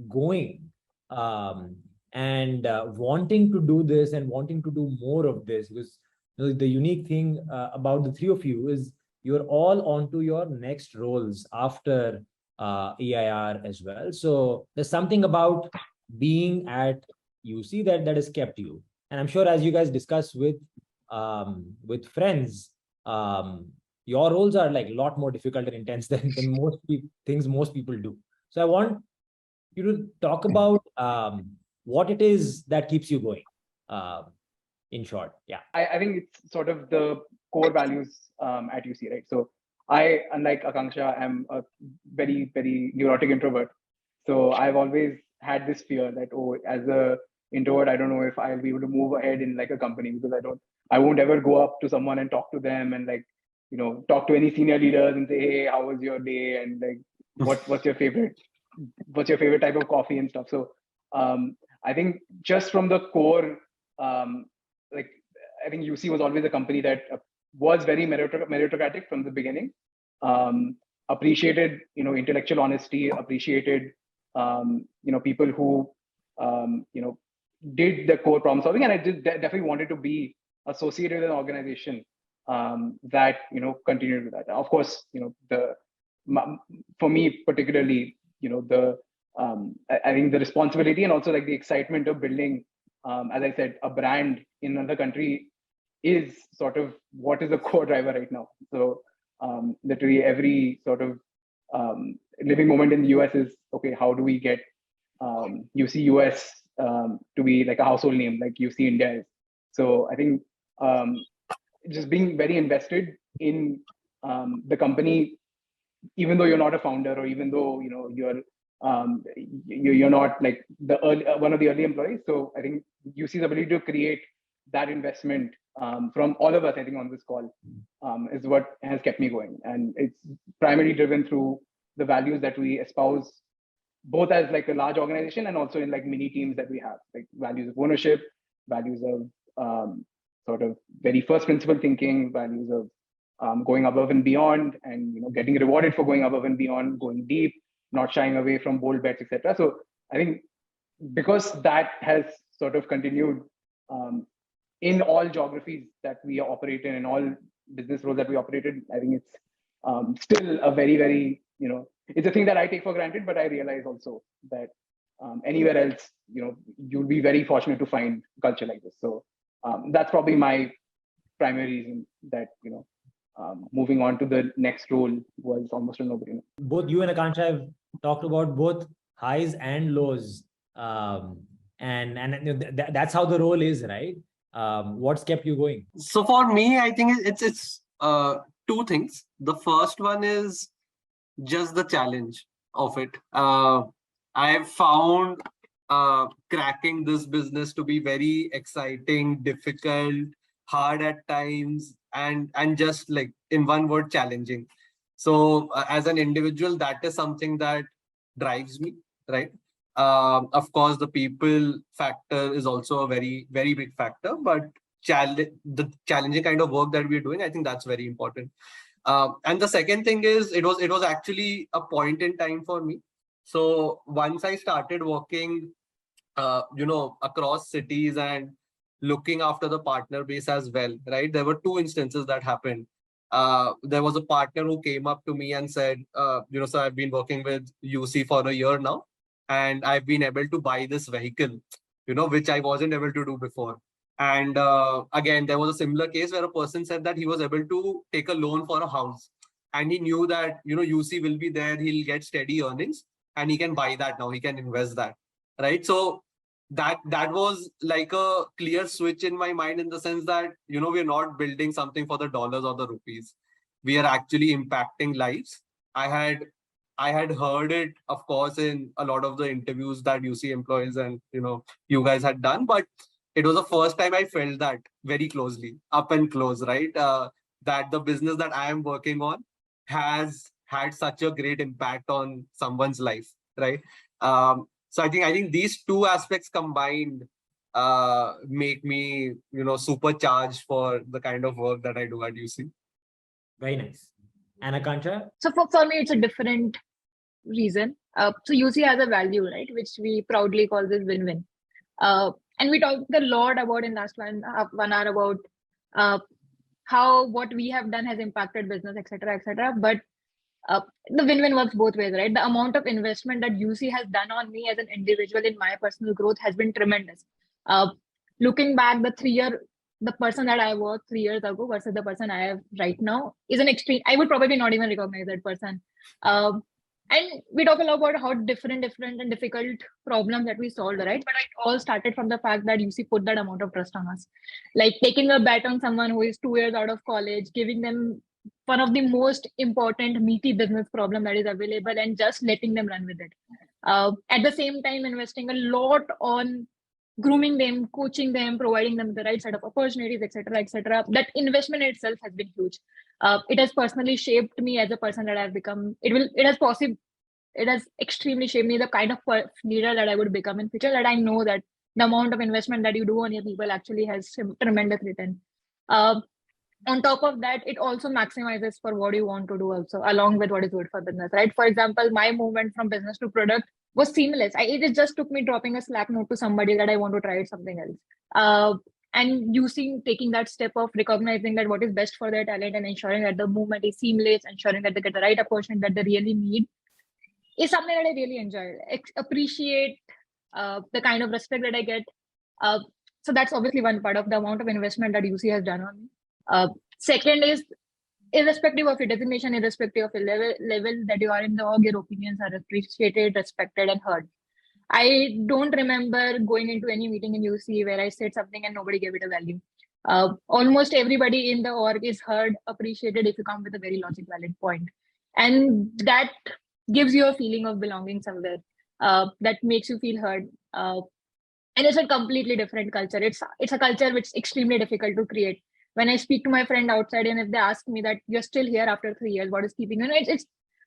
going and wanting to do this and wanting to do more of this? Because the unique thing about the three of you is you're all onto your next roles after EIR as well. So there's something about being at UC that has kept you. And I'm sure as you guys discuss with friends, your roles are like a lot more difficult and intense than most things most people do. So I want you to talk about what it is that keeps you going. In short, yeah. I think it's sort of the core values at UC, right? So I, unlike Akanksha, am a very, very neurotic introvert. So I've always had this fear that, oh, as a introvert, I don't know if I'll be able to move ahead in like a company, because I won't ever go up to someone and talk to them and like, talk to any senior leaders and say, hey, how was your day? And like, what's your favorite type of coffee and stuff. So I think just from the core, like I think UC was always a company that was very meritocratic from the beginning. Appreciated intellectual honesty, appreciated people who did the core problem solving, and I definitely wanted to be associated with an organization that continued with that. Of course, for me particularly, I think the responsibility and also like the excitement of building, as I said, a brand in another country is sort of what is the core driver right now. So literally every sort of living moment in the US is, okay, how do we get UC US to be like a household name like UC India is. So I think just being very invested in the company, even though you're not a founder, or even though you're not like one of the early employees. So I think UC's ability to create that investment from all of us, I think, on this call is what has kept me going, and it's primarily driven through the values that we espouse, both as like a large organization and also in like mini teams that we have, like values of ownership, values of sort of very first principle thinking, values of going above and beyond, and getting rewarded for going above and beyond, going deep, not shying away from bold bets, etc. So I think because that has sort of continued in all geographies that we operate in all business roles that we operated, I think it's still a very, very, it's a thing that I take for granted, but I realize also that anywhere else, you'll be very fortunate to find culture like this. So that's probably my primary reason that, moving on to the next role was almost a no-brainer. Both you and Akanksha have talked about both highs and lows. And that's how the role is, right? What's kept you going? So for me, I think it's two things. The first one is just the challenge of it. I have found cracking this business to be very exciting, difficult, hard at times, and just like in one word, challenging. So as an individual, that is something that drives me, right? Of course, the people factor is also a very, very big factor, but the challenging kind of work that we're doing, I think that's very important. And the second thing is, it was actually a point in time for me. So once I started working, across cities and looking after the partner base as well, right? There were two instances that happened. There was a partner who came up to me and said, so I've been working with UC for a year now, and I've been able to buy this vehicle, which I wasn't able to do before. And again, there was a similar case where a person said that he was able to take a loan for a house, and he knew that UC will be there, he'll get steady earnings, and he can buy that now, he can invest that, right? So that was like a clear switch in my mind, in the sense that we're not building something for the dollars or the rupees. We are actually impacting lives. I had heard it, of course, in a lot of the interviews that UC employees and you guys had done, but it was the first time I felt that very closely, up and close, right? That the business that I am working on has had such a great impact on someone's life, right? So I think these two aspects combined make me supercharged for the kind of work that I do at UC. Very nice. Anakancha? So for me, it's a different reason. So UC has a value, right, which we proudly call this win-win. And we talked a lot about in last 1 hour about how what we have done has impacted business, etc., etc. But the win-win works both ways, right? The amount of investment that UC has done on me as an individual in my personal growth has been tremendous. Looking back, the person that I was 3 years ago versus the person I have right now is an extreme. I would probably not even recognize that person. And we talk a lot about how different and difficult problems that we solved, right? But it all started from the fact that UC put that amount of trust on us. Like taking a bet on someone who is 2 years out of college, giving them one of the most important meaty business problem that is available and just letting them run with it. At the same time, investing a lot on grooming them, coaching them, providing them the right set of opportunities, etc., etc. That investment itself has been huge. It has personally shaped me as a person that I've become. It has extremely shaped me the kind of leader that I would become in future. That I know that the amount of investment that you do on your people actually has tremendous return. On top of that, it also maximizes for what you want to do also, along with what is good for business, right? For example, my movement from business to product was seamless. It just took me dropping a Slack note to somebody that I want to try something else. And taking that step of recognizing that what is best for their talent and ensuring that the movement is seamless, ensuring that they get the right opportunity that they really need, is something that I really enjoy. Appreciate the kind of respect that I get. So that's obviously one part of the amount of investment that UC has done on me. Second is, irrespective of your designation, irrespective of your level that you are in the org, your opinions are appreciated, respected, and heard. I don't remember going into any meeting in UC where I said something and nobody gave it a value. Almost everybody in the org is heard, appreciated if you come with a very logic valid point. And that gives you a feeling of belonging somewhere. That makes you feel heard. And it's a completely different culture. It's a culture which is extremely difficult to create. When I speak to my friend outside, and if they ask me that you're still here after 3 years, what is keeping you?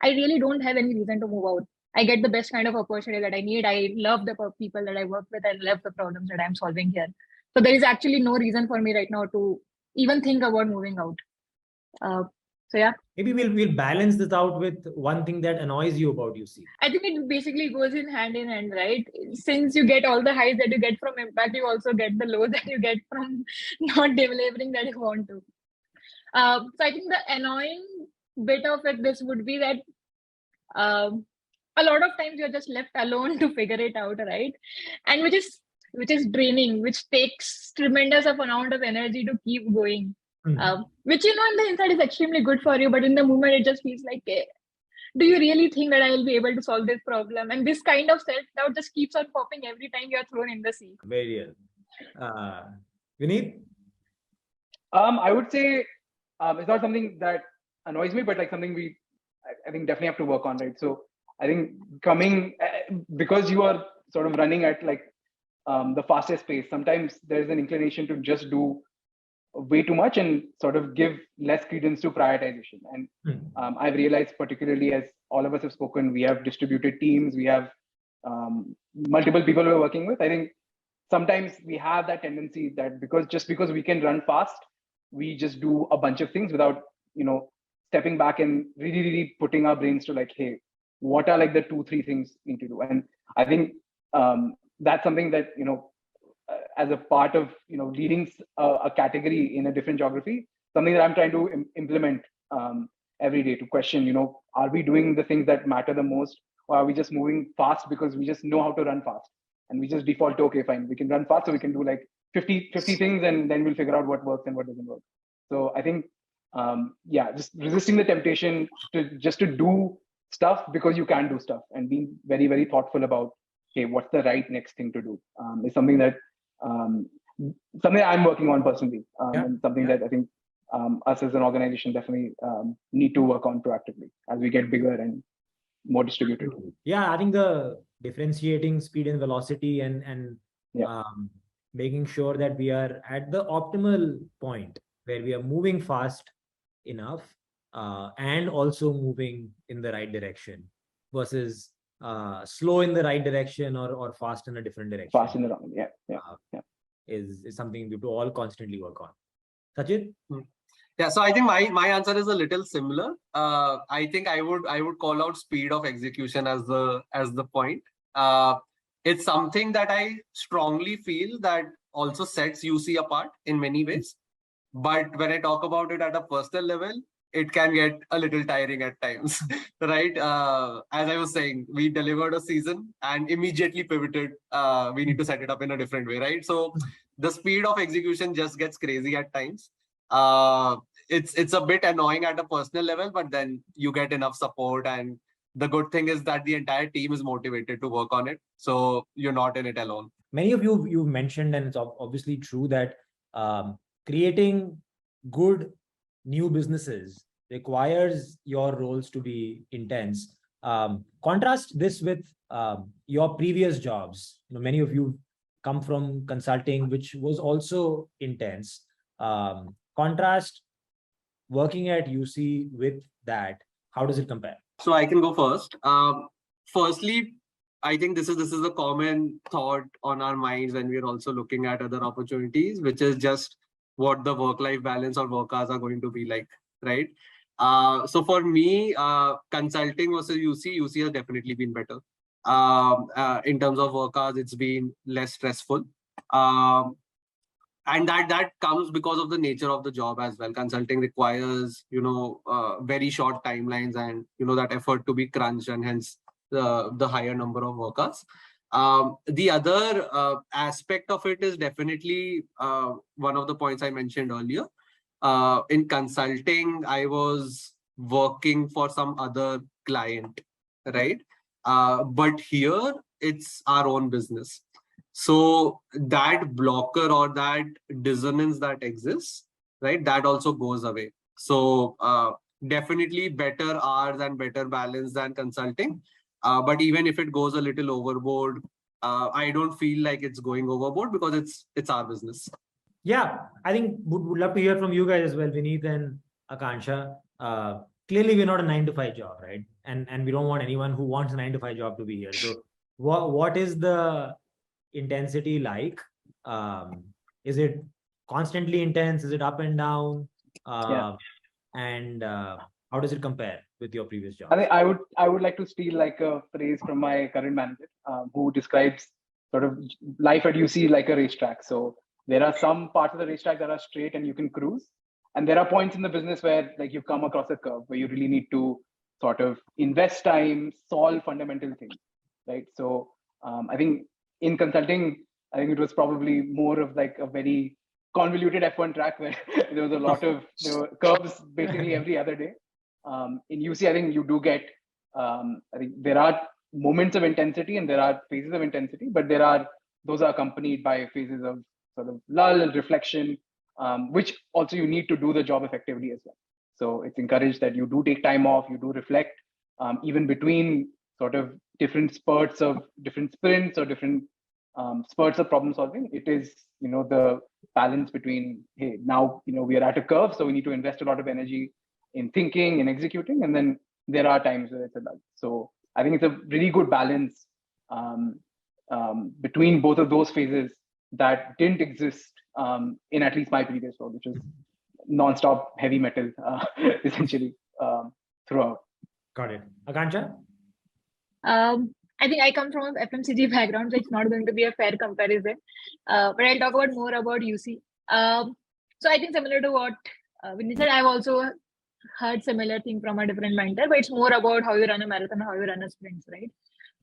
I really don't have any reason to move out. I get the best kind of opportunity that I need. I love the people that I work with. I love the problems that I'm solving here. So there is actually no reason for me right now to even think about moving out. So yeah. Maybe we'll balance this out with one thing that annoys you about UC. I think it basically goes in hand, right? Since you get all the highs that you get from impact, you also get the lows that you get from not delivering that you want to. So I think the annoying bit of this would be that a lot of times you're just left alone to figure it out, right? And which is draining, which takes tremendous amount of energy to keep going. Which in the inside is extremely good for you, but in the moment it just feels like, do you really think that I will be able to solve this problem? And this kind of self-doubt just keeps on popping every time you're thrown in the sea. Very real. Vineet? I would say it's not something that annoys me, but like something I think definitely have to work on, right? So I think because you are sort of running at like the fastest pace, sometimes there's an inclination to just do way too much and sort of give less credence to prioritization. And I've realized, particularly as all of us have spoken, we have distributed teams, we have multiple people we're working with. I think sometimes we have that tendency that because we can run fast, we just do a bunch of things without stepping back and really putting our brains to like, hey, what are like the 2-3 things we need to do? And I think that's something that as a part of leading a category in a different geography, something that I'm trying to implement every day, to question, are we doing the things that matter the most, or are we just moving fast because we just know how to run fast and we just default to, okay, fine, we can run fast, so we can do like 50 things, and then we'll figure out what works and what doesn't work. So I think, just resisting the temptation to do stuff because you can do stuff, and being very, very thoughtful about, hey, what's the right next thing to do, is something that something I'm working on personally, and something that I think us as an organization definitely need to work on proactively as we get bigger and more distributed. Yeah, I think the differentiating speed and velocity and making sure that we are at the optimal point where we are moving fast enough and also moving in the right direction versus slow in the right direction or fast in a different direction. Fast in the wrong, is something we have to all constantly work on. Sachin? Yeah, so I think my answer is a little similar. I think I would call out speed of execution as the point. It's something that I strongly feel that also sets UC apart in many ways. But when I talk about it at a personal level, it can get a little tiring at times, right? As I was saying, we delivered a season and immediately pivoted. We need to set it up in a different way, right? So the speed of execution just gets crazy at times. It's a bit annoying at a personal level, but then you get enough support, and the good thing is that the entire team is motivated to work on it. So you're not in it alone. Many of you mentioned, and it's obviously true, that creating good new businesses requires your roles to be intense. Contrast this with your previous jobs. Many of you come from consulting, which was also intense. Contrast working at UC with that. How does it compare? So I can go first. Firstly, I think this is a common thought on our minds when we're also looking at other opportunities, which is just what the work-life balance or work hours are going to be like, right? So for me, consulting versus UC has definitely been better. In terms of work hours, it's been less stressful. And that comes because of the nature of the job as well. Consulting requires, very short timelines and, that effort to be crunched, and hence the higher number of work hours. The other aspect of it is definitely one of the points I mentioned earlier. In consulting, I was working for some other client, right? But here it's our own business. So that blocker or that dissonance that exists, right, that also goes away. So definitely better hours and better balance than consulting. But even if it goes a little overboard, I don't feel like it's going overboard because it's our business. Yeah, I think would love to hear from you guys as well, Vineet and Akansha. Clearly, we're not a 9-to-5 job, right? And we don't want anyone who wants a 9-to-5 job to be here. So what is the intensity like? Is it constantly intense? Is it up and down? And how does it compare with your previous job? I think I would like to steal like a phrase from my current manager, who describes sort of life at UC like a racetrack. So there are some parts of the racetrack that are straight and you can cruise, and there are points in the business where like you come across a curve where you really need to sort of invest time, solve fundamental things, right? So I think in consulting, I think it was probably more of like a very convoluted F1 track where there was a lot of curves basically every other day. In UC, I think you do get, I think there are moments of intensity and there are phases of intensity, but those are accompanied by phases of sort of lull and reflection, which also you need to do the job effectively as well. So it's encouraged that you do take time off, you do reflect, even between sort of different spurts of different sprints or different spurts of problem solving. It is, the balance between, hey, now, we are at a curve, so we need to invest a lot of energy in thinking and executing. And then there are times where it's a lull. So I think it's a really good balance between both of those phases that didn't exist in at least my previous role, which is nonstop heavy metal, essentially, throughout. Got it. Akansha? I think I come from a FMCG background, so it's not going to be a fair comparison. But I'll talk more about UC. So I think similar to what Vinny said, I've also heard similar thing from a different mentor, but it's more about how you run a marathon, how you run a sprint, right?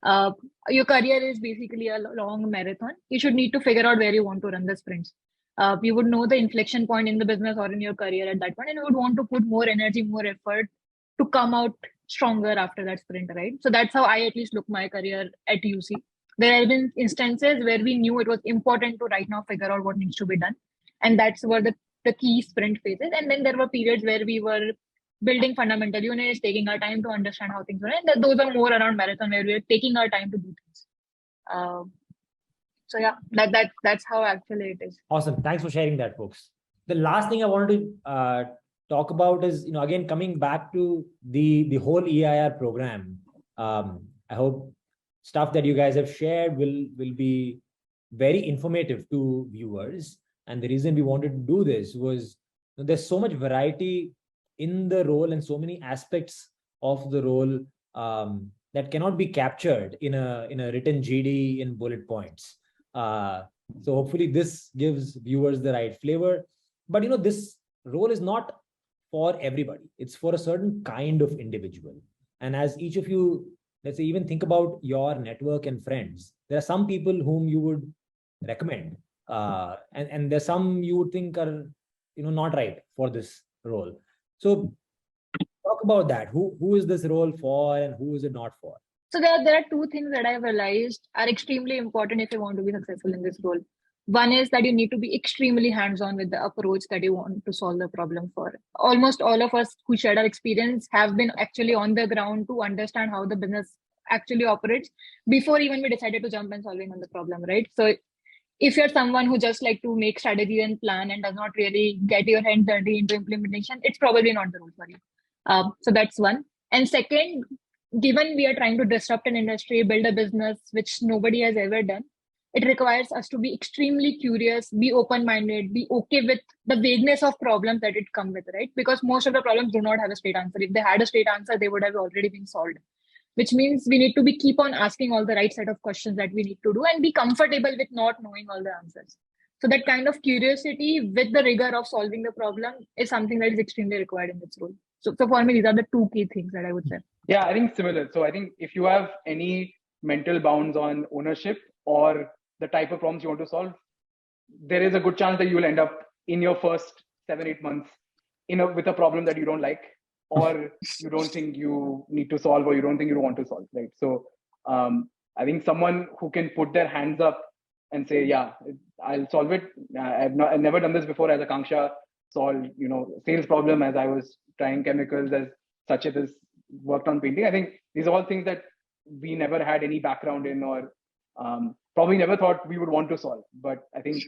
Your career is basically a long marathon. You should need to figure out where you want to run the sprints. You would know the inflection point in the business or in your career at that point, and you would want to put more energy, more effort to come out stronger after that sprint, right? So that's how I at least look my career at UC. There have been instances where we knew it was important to right now figure out what needs to be done, and that's where the key sprint phases. And then there were periods where we were building fundamental units, taking our time to understand how things were. And those are more around marathon where we're taking our time to do things. So yeah, that's how actually it is. Awesome. Thanks for sharing that, folks. The last thing I wanted to talk about is, again, coming back to the whole EIR program. I hope stuff that you guys have shared will be very informative to viewers. And the reason we wanted to do this was there's so much variety in the role and so many aspects of the role that cannot be captured in a written GD in bullet points. So hopefully this gives viewers the right flavor. But this role is not for everybody. It's for a certain kind of individual. And as each of you, let's say, even think about your network and friends, there are some people whom you would recommend, and there's some you would think are not right for this role. So talk about that. Who is this role for and who is it not for? So there are two things that I've realized are extremely important if you want to be successful in this role. One is that you need to be extremely hands-on with the approach that you want to solve the problem for. Almost all of us who shared our experience have been actually on the ground to understand how the business actually operates before even we decided to jump and solving on the problem, right? So if you're someone who just like to make strategy and plan and does not really get your hands dirty into implementation, it's probably not the role for you. So that's one. And second, given we are trying to disrupt an industry, build a business which nobody has ever done, it requires us to be extremely curious, be open-minded, be okay with the vagueness of problems that it comes with, right? Because most of the problems do not have a straight answer. If they had a straight answer, they would have already been solved, which means we need to keep on asking all the right set of questions that we need to do and be comfortable with not knowing all the answers. So that kind of curiosity with the rigor of solving the problem is something that is extremely required in this role. So for me, these are the two key things that I would say. Yeah, I think similar. So I think if you have any mental bounds on ownership or the type of problems you want to solve, there is a good chance that you will end up in your first 7-8 months with a problem that you don't like, or you don't think you need to solve, or you don't think you want to solve, right? So I think someone who can put their hands up and say, yeah, I'll solve it. I've never done this before, as Akanksha solved, sales problem, as I was trying chemicals, as Sachit has worked on painting. I think these are all things that we never had any background in, or probably never thought we would want to solve. But I think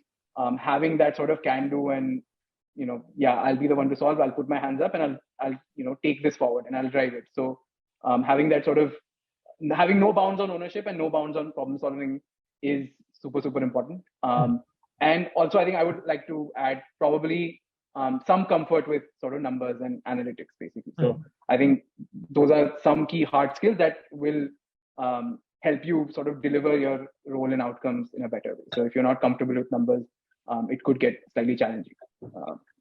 having that sort of can do and, I'll be the one to solve, I'll put my hands up and I'll take this forward and I'll drive it. So having that sort of, having no bounds on ownership and no bounds on problem solving is super, super important. And also, I think I would like to add probably some comfort with sort of numbers and analytics, basically. So I think those are some key hard skills that will help you sort of deliver your role and outcomes in a better way. So if you're not comfortable with numbers, it could get slightly challenging,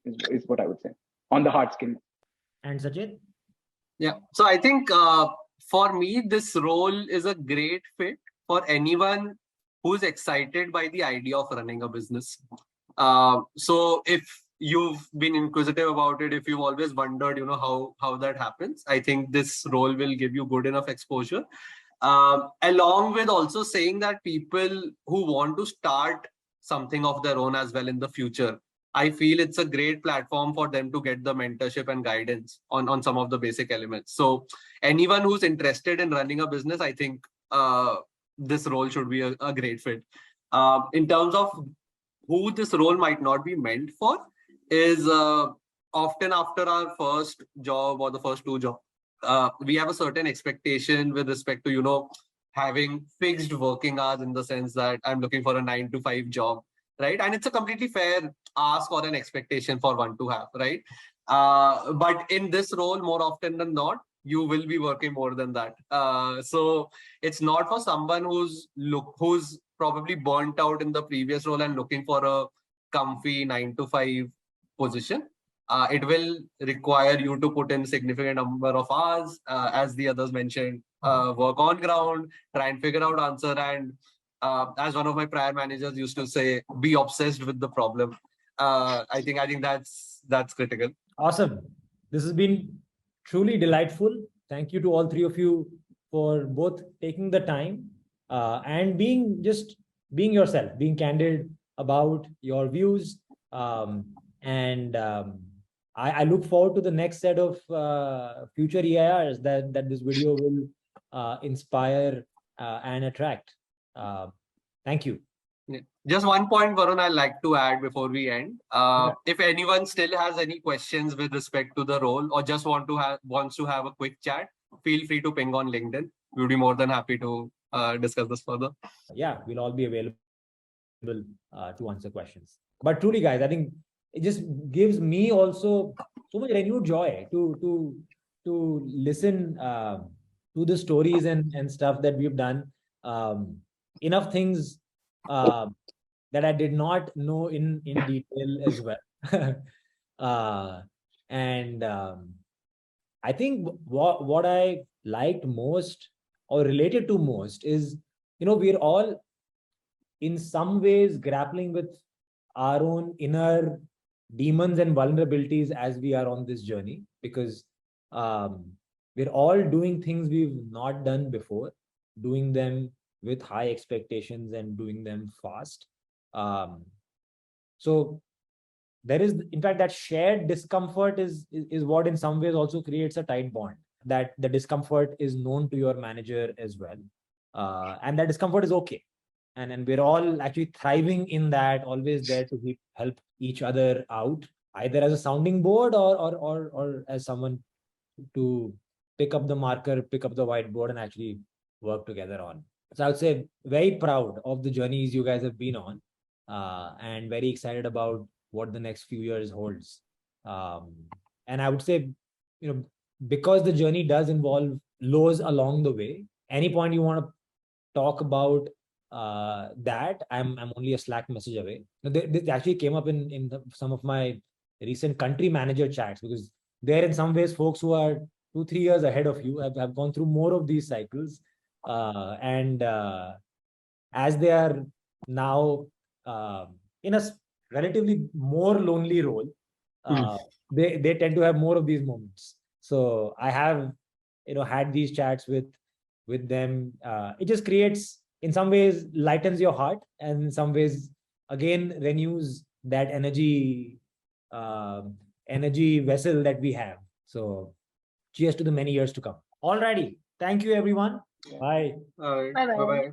is what I would say on the hard skills. And Sachit? Yeah. So I think for me, this role is a great fit for anyone who's excited by the idea of running a business. So if you've been inquisitive about it, if you've always wondered, how that happens, I think this role will give you good enough exposure. Along with also saying that people who want to start something of their own as well in the future, I feel it's a great platform for them to get the mentorship and guidance on some of the basic elements. So anyone who's interested in running a business, I think this role should be a great fit. In terms of who this role might not be meant for is often after our first job or the first two jobs, we have a certain expectation with respect to, having fixed working hours, in the sense that I'm looking for a 9-to-5 job, right? And it's a completely fair ask or an expectation for one to have, right? But in this role, more often than not, you will be working more than that. So it's not for someone who's probably burnt out in the previous role and looking for a comfy 9-to-5 position. It will require you to put in significant number of hours, as the others mentioned, work on ground, try and figure out answer, and as one of my prior managers used to say, be obsessed with the problem. I think that's critical. Awesome. This has been truly delightful. Thank you to all three of you for both taking the time and being yourself, being candid about your views. I look forward to the next set of future EIRs that this video will inspire and attract. Thank you. Just one point, Varun, I'd like to add before we end. If anyone still has any questions with respect to the role or just wants to have a quick chat, feel free to ping on LinkedIn. We'll be more than happy to discuss this further. Yeah, we'll all be available to answer questions. But truly, guys, I think it just gives me also so much renewed joy to listen to the stories and stuff that we've done. Enough things that I did not know in detail as well. I think what I liked most or related to most is, we're all in some ways grappling with our own inner demons and vulnerabilities as we are on this journey, because we're all doing things we've not done before, doing them with high expectations and doing them fast. So there is, in fact, that shared discomfort is what in some ways also creates a tight bond, that the discomfort is known to your manager as well. And that discomfort is okay. And we're all actually thriving in that, always there to help each other out, either as a sounding board or as someone to pick up the marker, pick up the whiteboard and actually work together on. So I would say very proud of the journeys you guys have been on, and very excited about what the next few years holds. And I would say, because the journey does involve lows along the way, any point you want to talk about that, I'm only a Slack message away. This actually came up in some of my recent country manager chats, because they're in some ways folks who are 2-3 years ahead of you, have gone through more of these cycles. As they are now in a relatively more lonely role, they tend to have more of these moments. So I have had these chats with them. It just creates, in some ways, lightens your heart, and in some ways again renews that energy vessel that we have. So cheers to the many years to come. Alrighty, thank you everyone. Bye. All right. Bye-bye. Bye-bye.